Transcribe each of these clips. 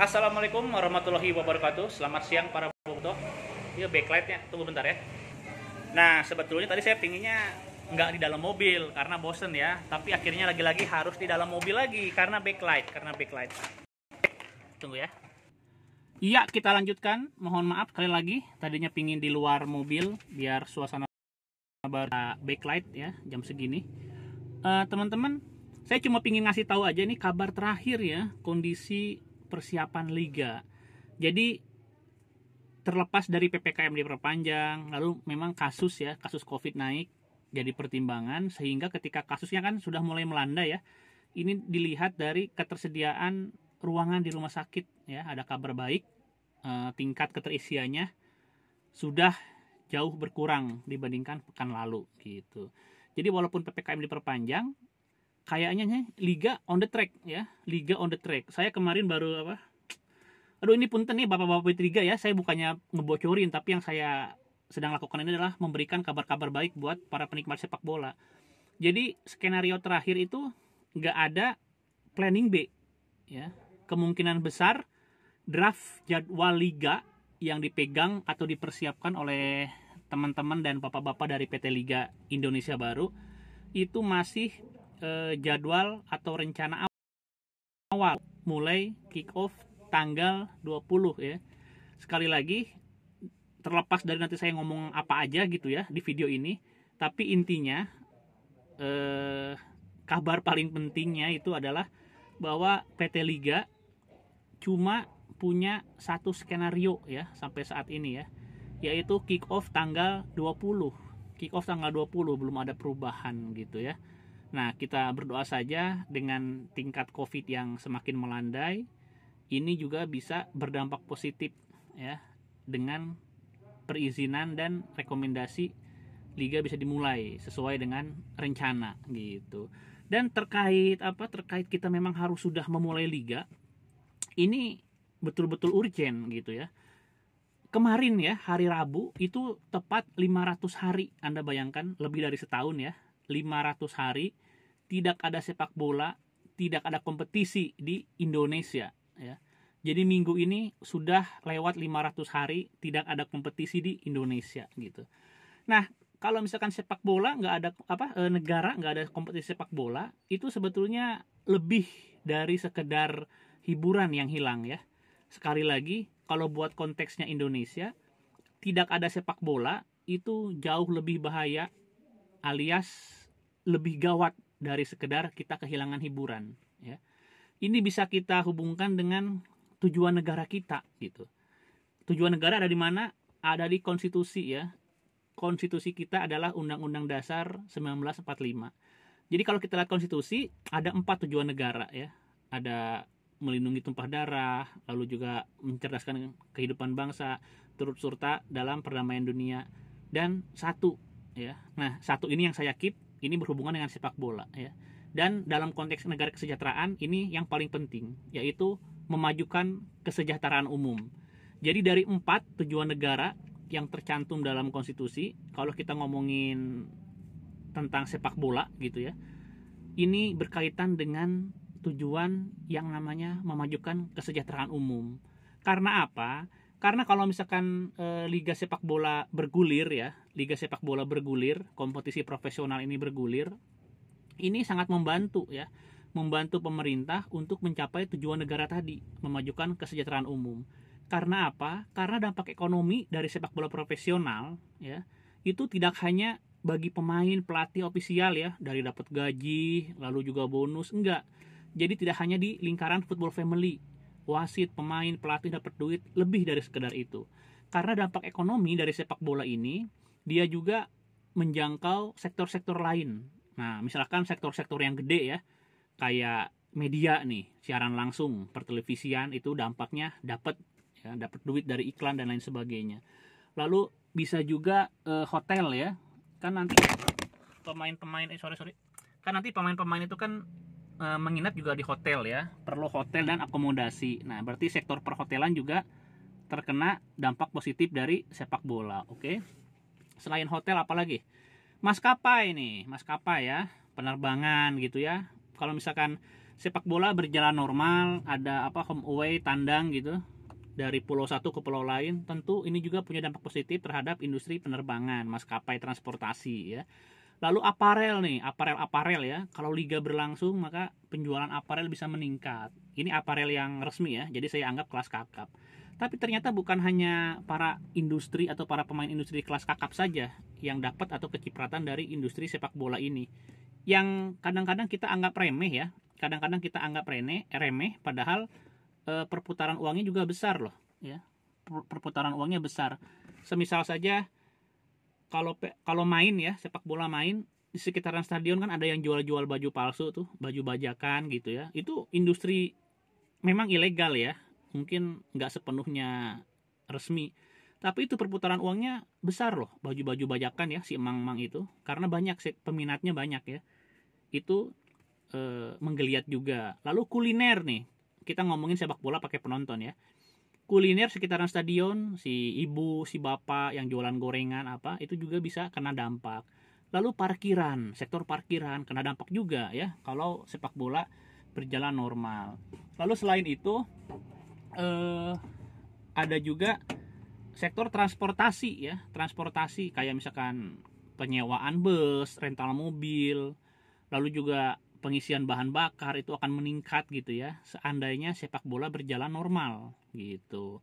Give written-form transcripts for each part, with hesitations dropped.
Assalamualaikum warahmatullahi wabarakatuh. Selamat siang para bobotoh. Ya backlightnya, tunggu bentar ya. Nah sebetulnya tadi saya pinginnya nggak di dalam mobil karena bosen ya. Tapi akhirnya lagi-lagi harus di dalam mobil lagi karena backlight. Tunggu ya. Iya, kita lanjutkan. Mohon maaf sekali lagi. Tadinya pingin di luar mobil biar suasana baru backlight ya jam segini. Teman-teman, saya cuma pingin ngasih tahu aja nih kabar terakhir ya, kondisi persiapan liga. Jadi terlepas dari PPKM diperpanjang, lalu memang kasus COVID naik jadi pertimbangan, sehingga ketika kasusnya kan sudah mulai melanda ya, ini dilihat dari ketersediaan ruangan di rumah sakit ya. Ada kabar baik, tingkat keterisiannya sudah jauh berkurang dibandingkan pekan lalu gitu. Jadi walaupun PPKM diperpanjang, kayaknya nih liga on the track ya, liga on the track. Saya kemarin baru aduh ini punten nih bapak-bapak liga ya, saya bukannya ngebocorin, tapi yang saya sedang lakukan ini adalah memberikan kabar-kabar baik buat para penikmat sepak bola. Jadi skenario terakhir itu nggak ada planning B ya. Kemungkinan besar draft jadwal liga yang dipegang atau dipersiapkan oleh teman-teman dan bapak-bapak dari PT Liga Indonesia Baru itu masih jadwal atau rencana awal mulai kick off tanggal 20 ya. Sekali lagi, terlepas dari nanti saya ngomong apa aja gitu ya di video ini, tapi intinya kabar paling pentingnya itu adalah bahwa PT Liga cuma punya satu skenario ya sampai saat ini ya, yaitu kick off tanggal 20. Kick off tanggal 20, belum ada perubahan gitu ya. Nah, kita berdoa saja dengan tingkat COVID yang semakin melandai, ini juga bisa berdampak positif ya, dengan perizinan dan rekomendasi liga bisa dimulai sesuai dengan rencana gitu. Dan terkait kita memang harus sudah memulai liga, ini betul-betul urgent gitu ya. Kemarin ya, hari Rabu itu tepat 500 hari. Anda bayangkan, lebih dari setahun ya. 500 hari tidak ada sepak bola, tidak ada kompetisi di Indonesia ya. Jadi minggu ini sudah lewat 500 hari tidak ada kompetisi di Indonesia gitu. Nah, kalau misalkan sepak bola nggak ada negara nggak ada kompetisi sepak bola, itu sebetulnya lebih dari sekedar hiburan yang hilang ya. Sekali lagi, kalau buat konteksnya Indonesia, tidak ada sepak bola itu jauh lebih bahaya alias lebih gawat dari sekedar kita kehilangan hiburan ya. Ini bisa kita hubungkan dengan tujuan negara kita gitu. Tujuan negara ada di mana? Ada di konstitusi ya. Konstitusi kita adalah Undang-Undang Dasar 1945. Jadi kalau kita lihat konstitusi, ada 4 tujuan negara ya. Ada melindungi tumpah darah, lalu juga mencerdaskan kehidupan bangsa, turut serta dalam perdamaian dunia, dan satu ya. Nah, satu ini yang saya keep, ini berhubungan dengan sepak bola ya. Dan dalam konteks negara kesejahteraan ini yang paling penting, yaitu memajukan kesejahteraan umum. Jadi dari 4 tujuan negara yang tercantum dalam konstitusi, kalau kita ngomongin tentang sepak bola gitu ya, ini berkaitan dengan tujuan yang namanya memajukan kesejahteraan umum. Karena apa? Karena kalau misalkan liga sepak bola bergulir ya, liga sepak bola bergulir, kompetisi profesional ini bergulir, ini sangat membantu ya, membantu pemerintah untuk mencapai tujuan negara tadi, memajukan kesejahteraan umum. Karena apa? Karena dampak ekonomi dari sepak bola profesional ya, itu tidak hanya bagi pemain, pelatih, ofisial ya, dari dapat gaji, lalu juga bonus, enggak. Jadi tidak hanya di lingkaran football family, wasit, pemain, pelatih dapat duit, lebih dari sekedar itu. Karena dampak ekonomi dari sepak bola ini, dia juga menjangkau sektor-sektor lain. Nah, misalkan sektor-sektor yang gede ya, kayak media nih, siaran langsung, pertelevisian, itu dampaknya dapat duit dari iklan dan lain sebagainya. Lalu bisa juga hotel ya, kan nanti pemain-pemain kan nanti pemain-pemain itu kan menginap juga di hotel ya, perlu hotel dan akomodasi. Nah, berarti sektor perhotelan juga terkena dampak positif dari sepak bola. Oke. Selain hotel apalagi? Maskapai nih, maskapai ya, penerbangan gitu ya. Kalau misalkan sepak bola berjalan normal, ada home away tandang gitu dari pulau satu ke pulau lain, tentu ini juga punya dampak positif terhadap industri penerbangan, maskapai transportasi ya. Lalu aparel nih, aparel ya. Kalau liga berlangsung maka penjualan aparel bisa meningkat. Ini aparel yang resmi ya. Jadi saya anggap kelas kakap. Tapi ternyata bukan hanya para industri atau para pemain industri kelas kakap saja yang dapat atau kecipratan dari industri sepak bola ini. Yang kadang-kadang kita anggap remeh ya. Kadang-kadang kita anggap remeh padahal perputaran uangnya juga besar loh ya. Perputaran uangnya besar. Semisal saja kalau main ya, sepak bola main di sekitaran stadion kan ada yang jual-jual baju palsu tuh, baju bajakan gitu ya. Itu industri memang ilegal ya, mungkin nggak sepenuhnya resmi, tapi itu perputaran uangnya besar loh, baju-baju bajakan ya, si emang-emang itu, karena banyak peminatnya banyak ya. Itu menggeliat juga. Lalu kuliner nih, kita ngomongin sepak bola pakai penonton ya. Kuliner sekitaran stadion, si ibu, si bapak yang jualan gorengan itu juga bisa kena dampak. Lalu parkiran, sektor parkiran kena dampak juga ya kalau sepak bola berjalan normal. Lalu selain itu ada juga sektor transportasi ya, transportasi kayak misalkan penyewaan bus, rental mobil, lalu juga pengisian bahan bakar itu akan meningkat gitu ya seandainya sepak bola berjalan normal gitu.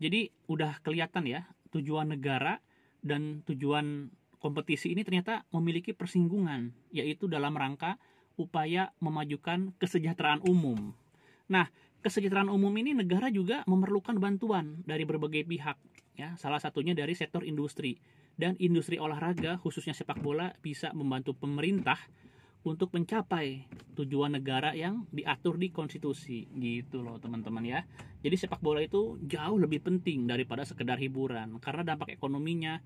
Jadi udah kelihatan ya tujuan negara dan tujuan kompetisi ini ternyata memiliki persinggungan, yaitu dalam rangka upaya memajukan kesejahteraan umum. Nah, kesejahteraan umum ini negara juga memerlukan bantuan dari berbagai pihak ya, salah satunya dari sektor industri. Dan industri olahraga khususnya sepak bola bisa membantu pemerintah untuk mencapai tujuan negara yang diatur di konstitusi gitu loh teman-teman ya. Jadi sepak bola itu jauh lebih penting daripada sekedar hiburan, karena dampak ekonominya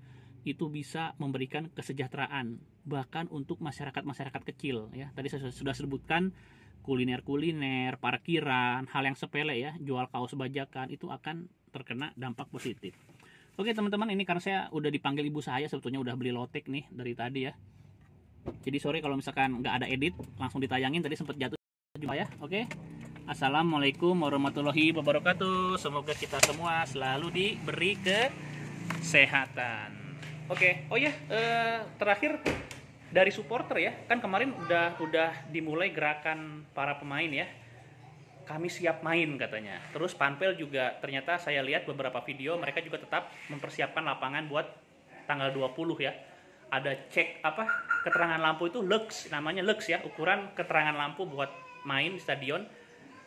itu bisa memberikan kesejahteraan bahkan untuk masyarakat kecil ya. Tadi saya sudah sebutkan kuliner, parkiran, hal yang sepele ya, jual kaos bajakan itu akan terkena dampak positif. Oke teman-teman, ini karena saya udah dipanggil ibu saya, sebetulnya udah beli lotek nih dari tadi ya. Jadi sorry kalau misalkan nggak ada edit, langsung ditayangin, tadi sempat jatuh juga ya. Oke. Assalamualaikum warahmatullahi wabarakatuh. Semoga kita semua selalu diberi kesehatan. Oke. Oh ya, terakhir dari supporter ya. Kan kemarin udah dimulai gerakan para pemain ya. Kami siap main katanya. Terus Panpel juga ternyata saya lihat beberapa video mereka juga tetap mempersiapkan lapangan buat tanggal 20 ya. Ada cek keterangan lampu itu Lux, namanya Lux ya, ukuran keterangan lampu buat main di stadion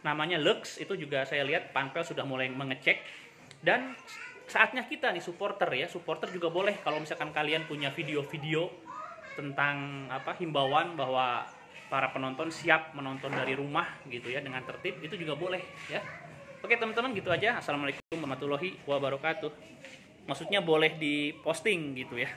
namanya Lux. Itu juga saya lihat Panpel sudah mulai mengecek. Dan saatnya kita nih supporter juga boleh kalau misalkan kalian punya video-video tentang himbauan bahwa para penonton siap menonton dari rumah gitu ya dengan tertib, itu juga boleh ya. Oke teman-teman, gitu aja. Assalamualaikum warahmatullahi wabarakatuh. Maksudnya boleh diposting gitu ya.